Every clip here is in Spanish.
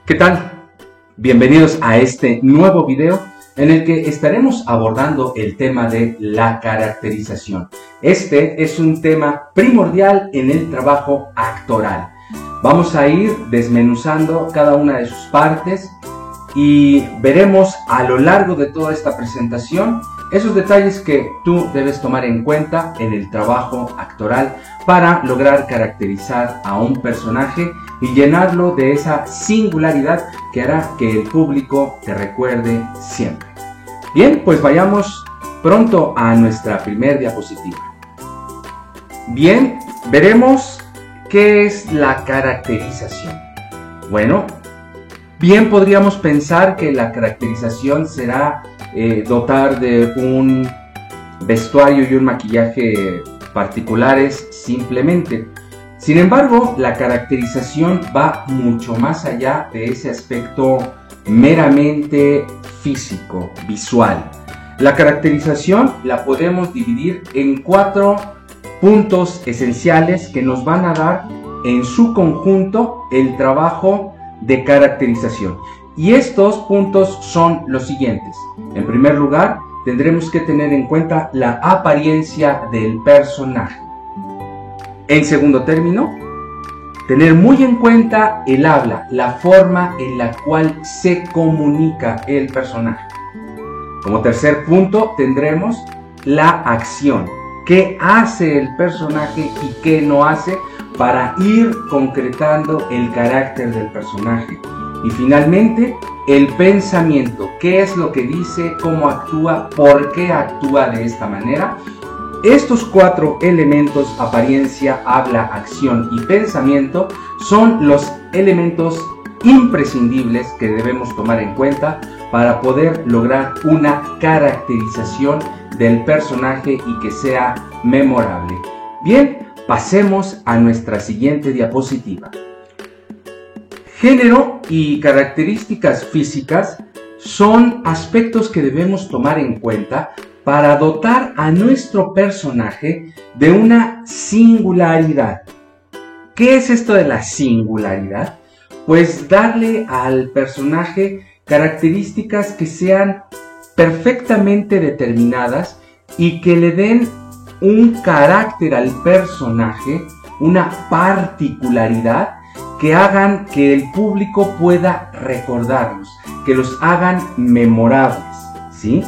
¿Qué tal? Bienvenidos a este nuevo video en el que estaremos abordando el tema de la caracterización. Este es un tema primordial en el trabajo actoral. Vamos a ir desmenuzando cada una de sus partes y veremos a lo largo de toda esta presentación esos detalles que tú debes tomar en cuenta en el trabajo actoral para lograr caracterizar a un personaje y llenarlo de esa singularidad que hará que el público te recuerde siempre. Bien, pues vayamos pronto a nuestra primera diapositiva. Bien, veremos qué es la caracterización. Bueno, bien podríamos pensar que la caracterización será dotar de un vestuario y un maquillaje particulares simplemente. Sin embargo, la caracterización va mucho más allá de ese aspecto meramente físico, visual. La caracterización la podemos dividir en 4 puntos esenciales que nos van a dar en su conjunto el trabajo de caracterización. Y estos puntos son los siguientes. En primer lugar, tendremos que tener en cuenta la apariencia del personaje. En segundo término, tener muy en cuenta el habla, la forma en la cual se comunica el personaje. Como tercer punto, tendremos la acción. ¿Qué hace el personaje y qué no hace para ir concretando el carácter del personaje? Y finalmente, el pensamiento. ¿Qué es lo que dice? ¿Cómo actúa? ¿Por qué actúa de esta manera? Estos 4 elementos, apariencia, habla, acción y pensamiento, son los elementos imprescindibles que debemos tomar en cuenta para poder lograr una caracterización del personaje y que sea memorable. Bien, pasemos a nuestra siguiente diapositiva. Género y características físicas son aspectos que debemos tomar en cuenta para dotar a nuestro personaje de una singularidad. ¿Qué es esto de la singularidad? Pues darle al personaje características que sean perfectamente determinadas y que le den un carácter al personaje, una particularidad que hagan que el público pueda recordarlos, que los hagan memorables, ¿sí?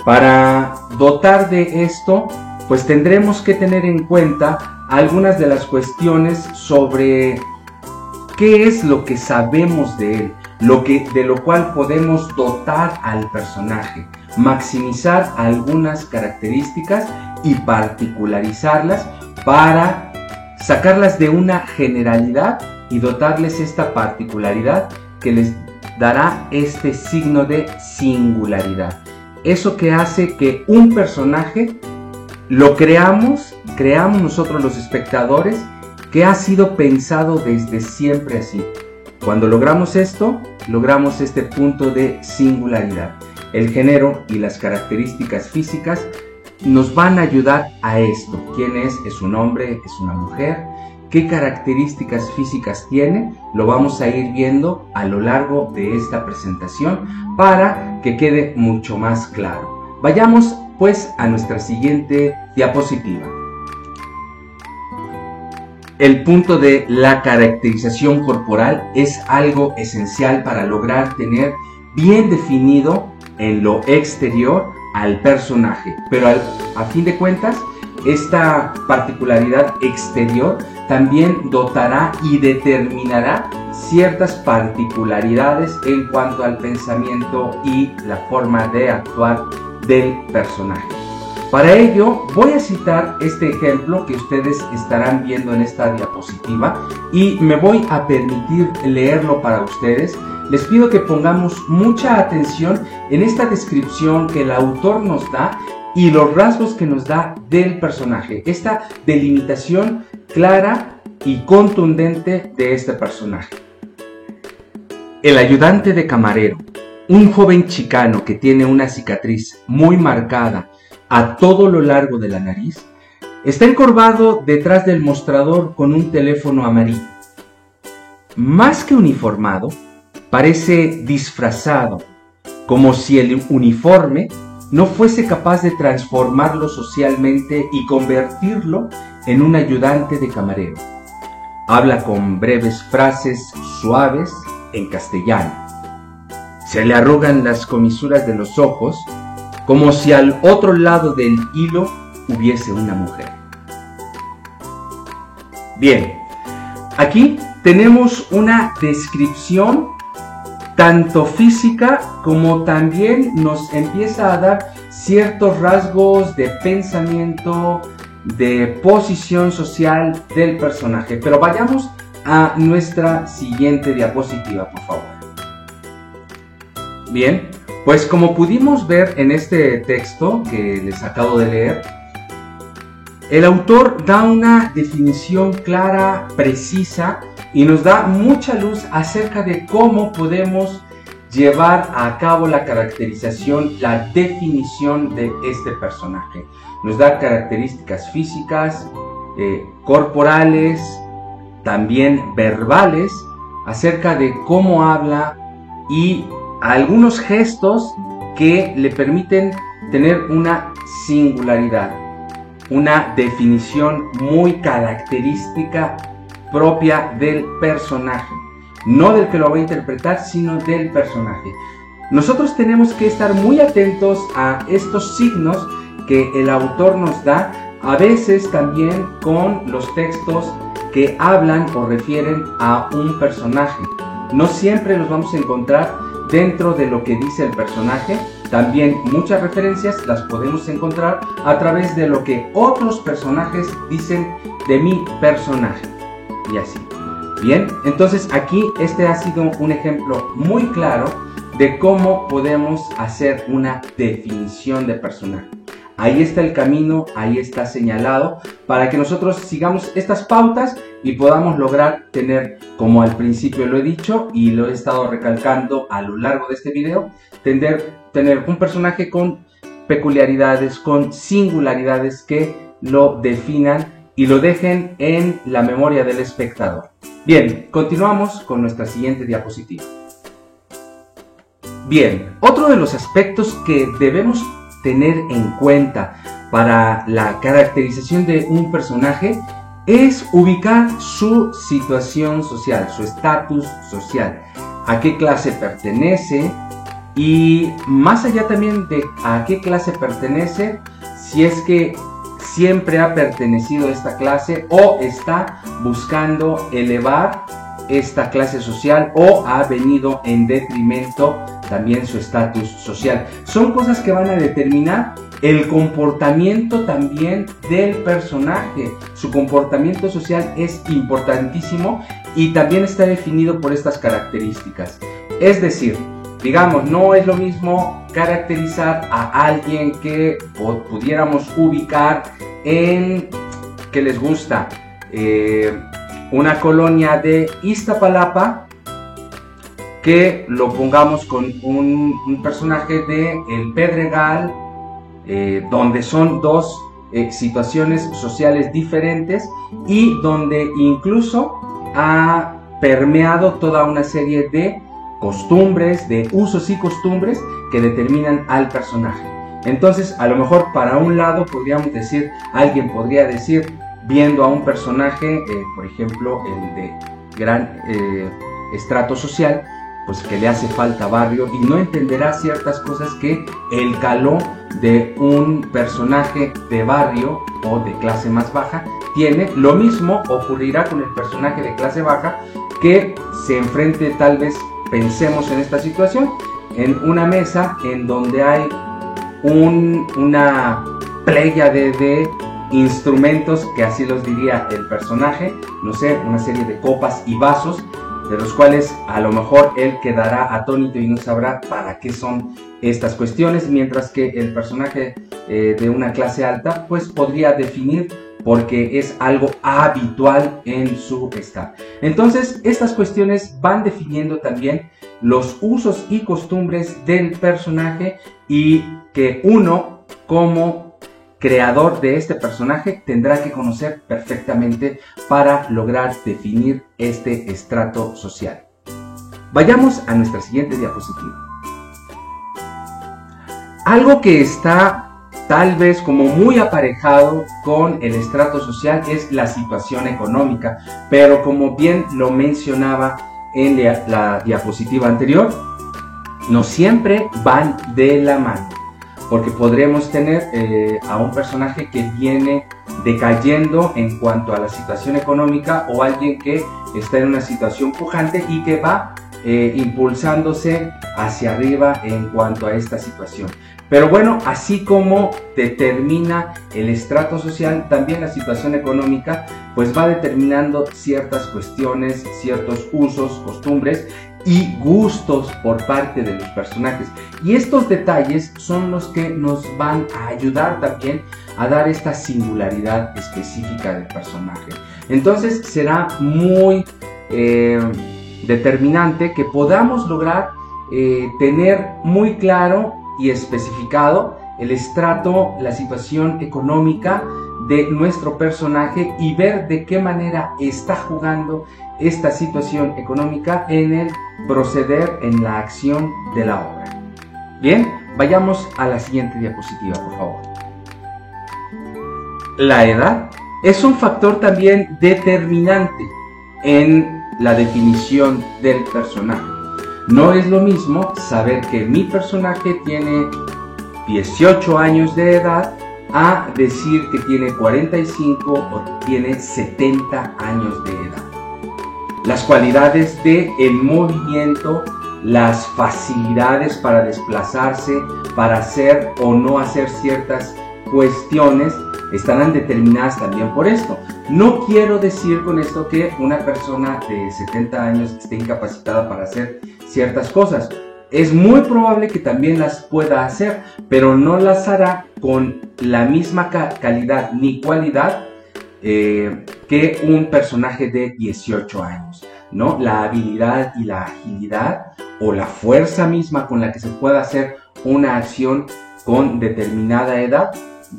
Para dotar de esto, pues tendremos que tener en cuenta algunas de las cuestiones sobre qué es lo que sabemos de él, de lo cual podemos dotar al personaje, maximizar algunas características y particularizarlas para sacarlas de una generalidad y dotarles esta particularidad que les dará este signo de singularidad. Eso que hace que un personaje lo creamos nosotros los espectadores, que ha sido pensado desde siempre así. Cuando logramos esto, logramos este punto de singularidad. El género y las características físicas nos van a ayudar a esto. ¿Quién es? ¿Es un hombre? ¿Es una mujer? ¿Qué características físicas tiene? Lo vamos a ir viendo a lo largo de esta presentación para que quede mucho más claro. Vayamos pues a nuestra siguiente diapositiva. El punto de la caracterización corporal es algo esencial para lograr tener bien definido en lo exterior al personaje, pero a fin de cuentas esta particularidad exterior también dotará y determinará ciertas particularidades en cuanto al pensamiento y la forma de actuar del personaje. Para ello voy a citar este ejemplo que ustedes estarán viendo en esta diapositiva y me voy a permitir leerlo para ustedes. Les pido que pongamos mucha atención en esta descripción que el autor nos da y los rasgos que nos da del personaje, esta delimitación clara y contundente de este personaje. El ayudante de camarero, un joven chicano que tiene una cicatriz muy marcada a todo lo largo de la nariz, está encorvado detrás del mostrador con un teléfono amarillo. Más que uniformado, parece disfrazado, como si el uniforme no fuese capaz de transformarlo socialmente y convertirlo en un ayudante de camarero. Habla con breves frases suaves en castellano. Se le arrugan las comisuras de los ojos, como si al otro lado del hilo hubiese una mujer. Bien, aquí tenemos una descripción tanto física como también nos empieza a dar ciertos rasgos de pensamiento, de posición social del personaje. Pero vayamos a nuestra siguiente diapositiva, por favor. Bien, pues como pudimos ver en este texto que les acabo de leer, el autor da una definición clara, precisa, y nos da mucha luz acerca de cómo podemos llevar a cabo la caracterización, la definición de este personaje. Nos da características físicas, corporales, también verbales, acerca de cómo habla y algunos gestos que le permiten tener una singularidad, una definición muy característica propia del personaje, no del que lo va a interpretar, sino del personaje. Nosotros tenemos que estar muy atentos a estos signos que el autor nos da, a veces también con los textos que hablan o refieren a un personaje. No siempre los vamos a encontrar dentro de lo que dice el personaje. También muchas referencias las podemos encontrar a través de lo que otros personajes dicen de mi personaje. Y así. Bien, entonces aquí este ha sido un ejemplo muy claro de cómo podemos hacer una definición de personaje. Ahí está el camino, ahí está señalado para que nosotros sigamos estas pautas y podamos lograr tener, como al principio lo he dicho y lo he estado recalcando a lo largo de este video, tener un personaje con peculiaridades, con singularidades que lo definan y lo dejen en la memoria del espectador. Bien, continuamos con nuestra siguiente diapositiva. Bien, otro de los aspectos que debemos tener en cuenta para la caracterización de un personaje es ubicar su situación social, su estatus social, a qué clase pertenece y más allá también de a qué clase pertenece, si es que siempre ha pertenecido a esta clase o está buscando elevar esta clase social o ha venido en detrimento también su estatus social. Son cosas que van a determinar el comportamiento también del personaje. Su comportamiento social es importantísimo y también está definido por estas características. Es decir, digamos, no es lo mismo caracterizar a alguien que pudiéramos ubicar en, que les gusta, una colonia de Iztapalapa, que lo pongamos con un personaje de El Pedregal, donde son dos situaciones sociales diferentes y donde incluso ha permeado toda una serie de costumbres, de usos y costumbres que determinan al personaje. Entonces, a lo mejor para un lado podríamos decir, alguien podría decir, viendo a un personaje, por ejemplo, el de gran estrato social, pues que le hace falta barrio y no entenderá ciertas cosas que el caló de un personaje de barrio o de clase más baja tiene. Lo mismo ocurrirá con el personaje de clase baja que se enfrente, tal vez pensemos en esta situación, en una mesa en donde hay una pléyade de instrumentos, que así los diría el personaje, no sé, una serie de copas y vasos, de los cuales a lo mejor él quedará atónito y no sabrá para qué son estas cuestiones, mientras que el personaje de una clase alta pues podría definir porque es algo habitual en su estar. Entonces, estas cuestiones van definiendo también los usos y costumbres del personaje y que uno, como creador de este personaje, tendrá que conocer perfectamente para lograr definir este estrato social. Vayamos a nuestra siguiente diapositiva. Algo que está tal vez como muy aparejado con el estrato social es la situación económica, pero como bien lo mencionaba en la diapositiva anterior, no siempre van de la mano, porque podremos tener a un personaje que viene decayendo en cuanto a la situación económica, o alguien que está en una situación pujante y que va impulsándose hacia arriba en cuanto a esta situación. Pero bueno, así como determina el estrato social, también la situación económica pues va determinando ciertas cuestiones, ciertos usos, costumbres y gustos por parte de los personajes. Y estos detalles son los que nos van a ayudar también a dar esta singularidad específica del personaje. Entonces será muy determinante que podamos lograr tener muy claro y especificado el estrato, la situación económica de nuestro personaje y ver de qué manera está jugando esta situación económica en el proceder, en la acción de la obra. Bien, vayamos a la siguiente diapositiva, por favor. La edad es un factor también determinante en la definición del personaje. No es lo mismo saber que mi personaje tiene 18 años de edad a decir que tiene 45 o tiene 70 años de edad. Las cualidades del movimiento, las facilidades para desplazarse, para hacer o no hacer ciertas cuestiones, estarán determinadas también por esto. No quiero decir con esto que una persona de 70 años esté incapacitada para hacer ciertas cosas. Es muy probable que también las pueda hacer, pero no las hará con la misma calidad ni cualidad que un personaje de 18 años, ¿no? La habilidad y la agilidad o la fuerza misma con la que se pueda hacer una acción con determinada edad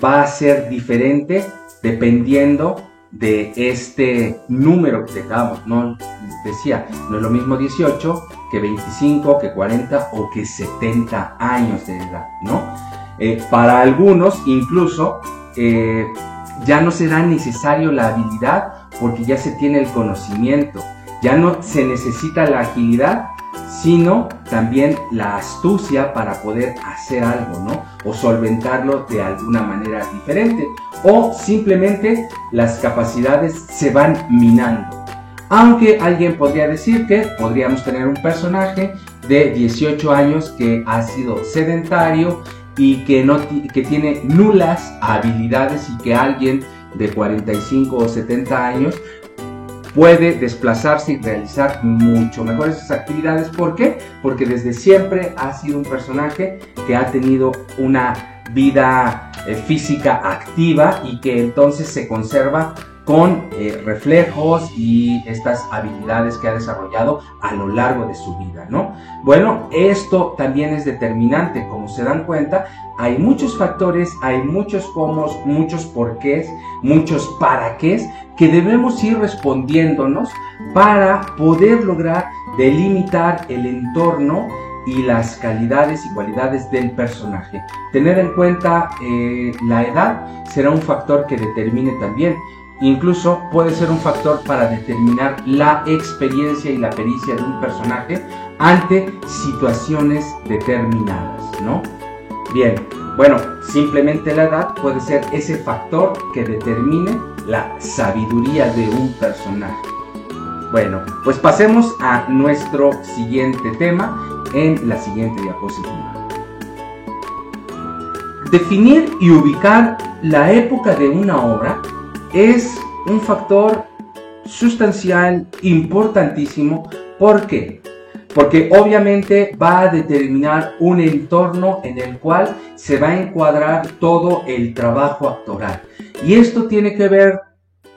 va a ser diferente dependiendo de este número que tengamos, ¿no? Decía, no es lo mismo 18 que 25, que 40 o que 70 años de edad, ¿no? Para algunos incluso ya no será necesario la habilidad porque ya se tiene el conocimiento, ya no se necesita la agilidad, sino también la astucia para poder hacer algo, ¿no? O solventarlo de alguna manera diferente, o simplemente las capacidades se van minando. Aunque alguien podría decir que podríamos tener un personaje de 18 años que ha sido sedentario y que tiene nulas habilidades, y que alguien de 45 o 70 años puede desplazarse y realizar mucho mejor esas actividades. ¿Por qué? Porque desde siempre ha sido un personaje que ha tenido una vida física activa y que entonces se conserva con reflejos y estas habilidades que ha desarrollado a lo largo de su vida, ¿no? Bueno, esto también es determinante. Como se dan cuenta, hay muchos factores, hay muchos cómo, muchos porqués, muchos para qués que debemos ir respondiéndonos para poder lograr delimitar el entorno y las calidades y cualidades del personaje. Tener en cuenta la edad será un factor que determine también. Incluso puede ser un factor para determinar la experiencia y la pericia de un personaje ante situaciones determinadas, ¿no? Bien, bueno, simplemente la edad puede ser ese factor que determine la sabiduría de un personaje. Bueno, pues pasemos a nuestro siguiente tema en la siguiente diapositiva. Definir y ubicar la época de una obra es un factor sustancial, importantísimo. ¿Por qué? Porque obviamente va a determinar un entorno en el cual se va a encuadrar todo el trabajo actoral. Y esto tiene que ver,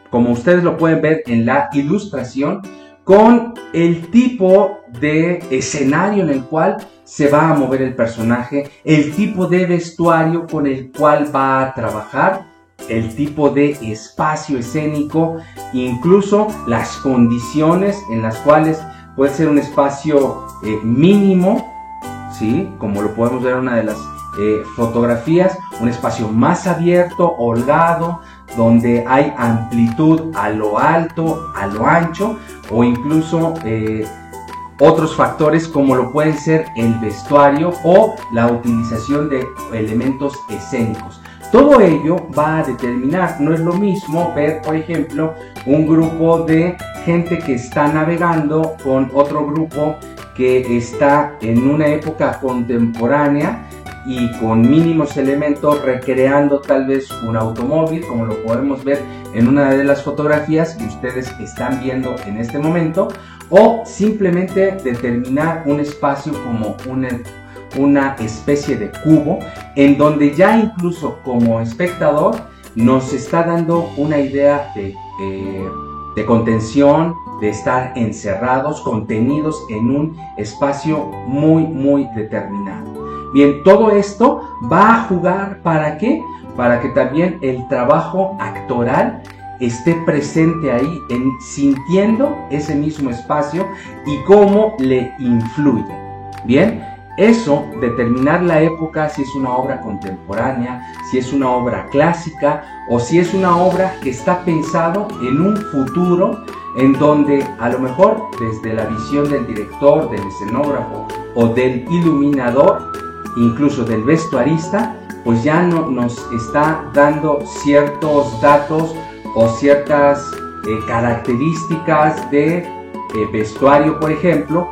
como ustedes lo pueden ver en la ilustración, con el tipo de escenario en el cual se va a mover el personaje, el tipo de vestuario con el cual va a trabajar, el tipo de espacio escénico, incluso las condiciones en las cuales puede ser un espacio mínimo, ¿sí? Como lo podemos ver en una de las fotografías, un espacio más abierto, holgado, donde hay amplitud a lo alto, a lo ancho, o incluso otros factores como lo pueden ser el vestuario o la utilización de elementos escénicos. Todo ello va a determinar, no es lo mismo ver, por ejemplo, un grupo de gente que está navegando con otro grupo que está en una época contemporánea y con mínimos elementos recreando tal vez un automóvil, como lo podemos ver en una de las fotografías que ustedes están viendo en este momento, o simplemente determinar un espacio como una especie de cubo, en donde ya incluso como espectador nos está dando una idea de contención, de estar encerrados, contenidos en un espacio muy determinado. Bien, todo esto va a jugar ¿para qué? Para que también el trabajo actoral esté presente ahí, sintiendo ese mismo espacio y cómo le influye. Bien, eso, determinar la época, si es una obra contemporánea, si es una obra clásica o si es una obra que está pensado en un futuro en donde a lo mejor desde la visión del director, del escenógrafo o del iluminador, incluso del vestuarista, pues ya nos está dando ciertos datos o ciertas características de vestuario, por ejemplo,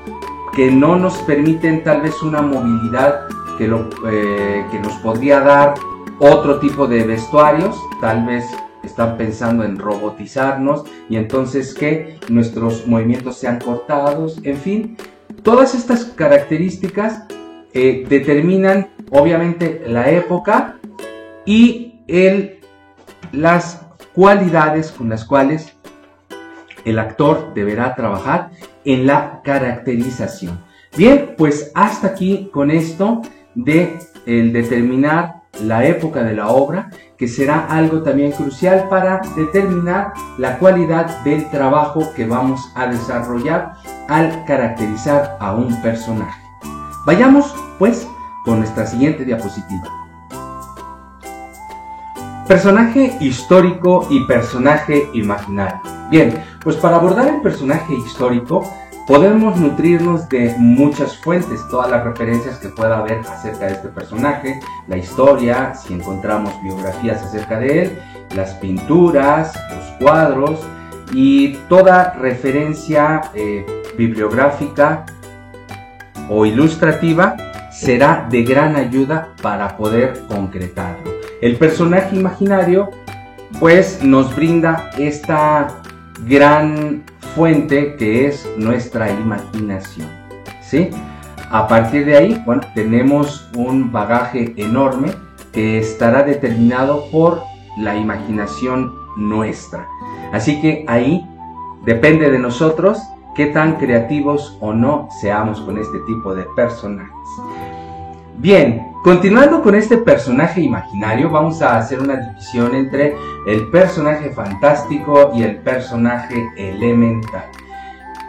que no nos permiten tal vez una movilidad que nos podría dar otro tipo de vestuarios. Tal vez están pensando en robotizarnos y entonces que nuestros movimientos sean cortados. En fin, todas estas características determinan obviamente la época y las cualidades con las cuales el actor deberá trabajar en la caracterización. Bien, pues hasta aquí con esto de el determinar la época de la obra, que será algo también crucial para determinar la cualidad del trabajo que vamos a desarrollar al caracterizar a un personaje. Vayamos pues con nuestra siguiente diapositiva. Personaje histórico y personaje imaginario. Bien, pues para abordar el personaje histórico podemos nutrirnos de muchas fuentes, todas las referencias que pueda haber acerca de este personaje, la historia, si encontramos biografías acerca de él, las pinturas, los cuadros y toda referencia bibliográfica o ilustrativa será de gran ayuda para poder concretarlo. El personaje imaginario pues nos brinda esta gran fuente que es nuestra imaginación, ¿sí? A partir de ahí, bueno, tenemos un bagaje enorme que estará determinado por la imaginación nuestra. Así que ahí depende de nosotros qué tan creativos o no seamos con este tipo de personajes. Bien, continuando con este personaje imaginario, vamos a hacer una división entre el personaje fantástico y el personaje elemental.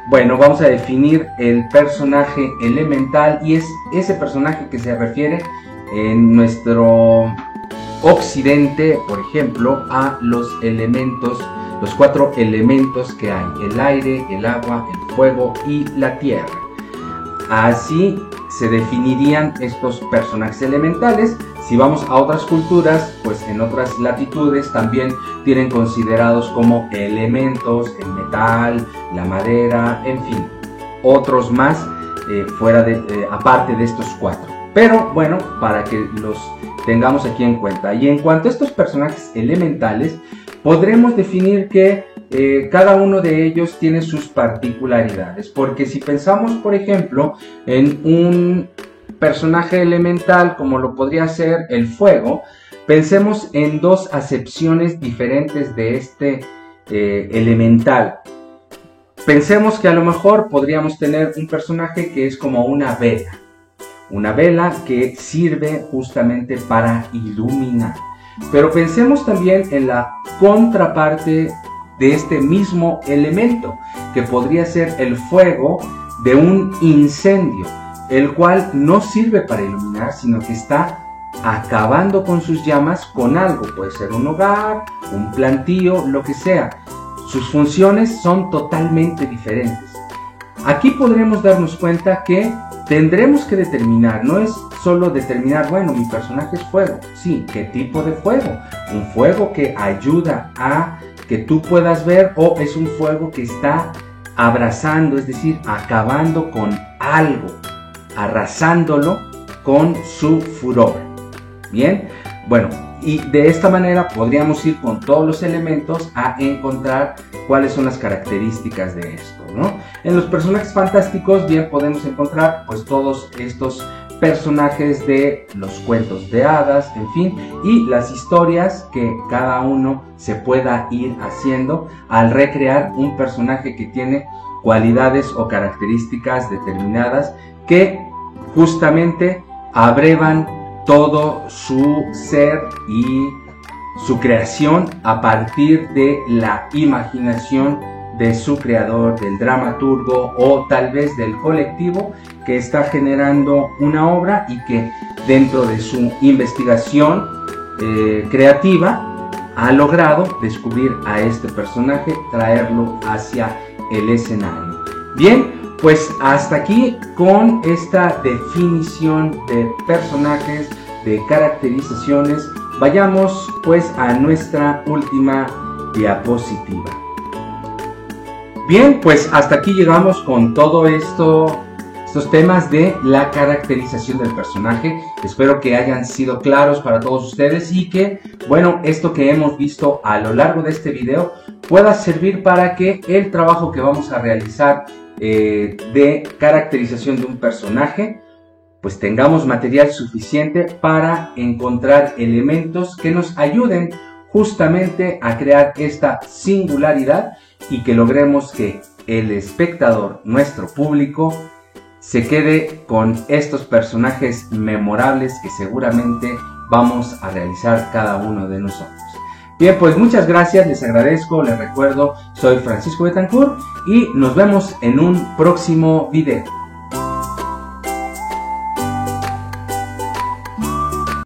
Bueno, vamos a definir el personaje elemental y es ese personaje que se refiere en nuestro occidente, por ejemplo, a los elementos, los 4 elementos que hay: el aire, el agua, el fuego y la tierra. Así se definirían estos personajes elementales. Si vamos a otras culturas, pues en otras latitudes también tienen considerados como elementos el metal, la madera, en fin, otros más aparte de estos 4. Pero bueno, para que los tengamos aquí en cuenta. Y en cuanto a estos personajes elementales, podremos definir que cada uno de ellos tiene sus particularidades, porque si pensamos por ejemplo en un personaje elemental como lo podría ser el fuego, pensemos en 2 acepciones diferentes de este elemental. Pensemos que a lo mejor podríamos tener un personaje que es como una vela que sirve justamente para iluminar. Pero pensemos también en la contraparte de este mismo elemento, que podría ser el fuego, de un incendio, el cual no sirve para iluminar, sino que está acabando con sus llamas con algo. Puede ser un hogar, un plantío, lo que sea. Sus funciones son totalmente diferentes. Aquí podremos darnos cuenta que tendremos que determinar, no es solo determinar, bueno, mi personaje es fuego. Sí, ¿qué tipo de fuego? Un fuego que ayuda a que tú puedas ver, o es un fuego que está abrazando, es decir, acabando con algo, arrasándolo con su furor. Bien, bueno, y de esta manera podríamos ir con todos los elementos a encontrar cuáles son las características de esto, ¿no? En los personajes fantásticos, bien, podemos encontrar pues todos estos personajes de los cuentos de hadas, en fin, y las historias que cada uno se pueda ir haciendo al recrear un personaje que tiene cualidades o características determinadas que justamente abrevan todo su ser y su creación a partir de la imaginación de su creador, del dramaturgo o tal vez del colectivo que está generando una obra y que dentro de su investigación creativa ha logrado descubrir a este personaje, traerlo hacia el escenario. Bien, pues hasta aquí con esta definición de personajes, de caracterizaciones. Vayamos pues a nuestra última diapositiva. Bien, pues hasta aquí llegamos con todo estos temas de la caracterización del personaje. Espero que hayan sido claros para todos ustedes y que, bueno, esto que hemos visto a lo largo de este video pueda servir para que el trabajo que vamos a realizar de caracterización de un personaje, pues tengamos material suficiente para encontrar elementos que nos ayuden justamente a crear esta singularidad y que logremos que el espectador, nuestro público, se quede con estos personajes memorables que seguramente vamos a realizar cada uno de nosotros. Bien, pues muchas gracias, les agradezco, les recuerdo, soy Francisco Betancourt y nos vemos en un próximo video.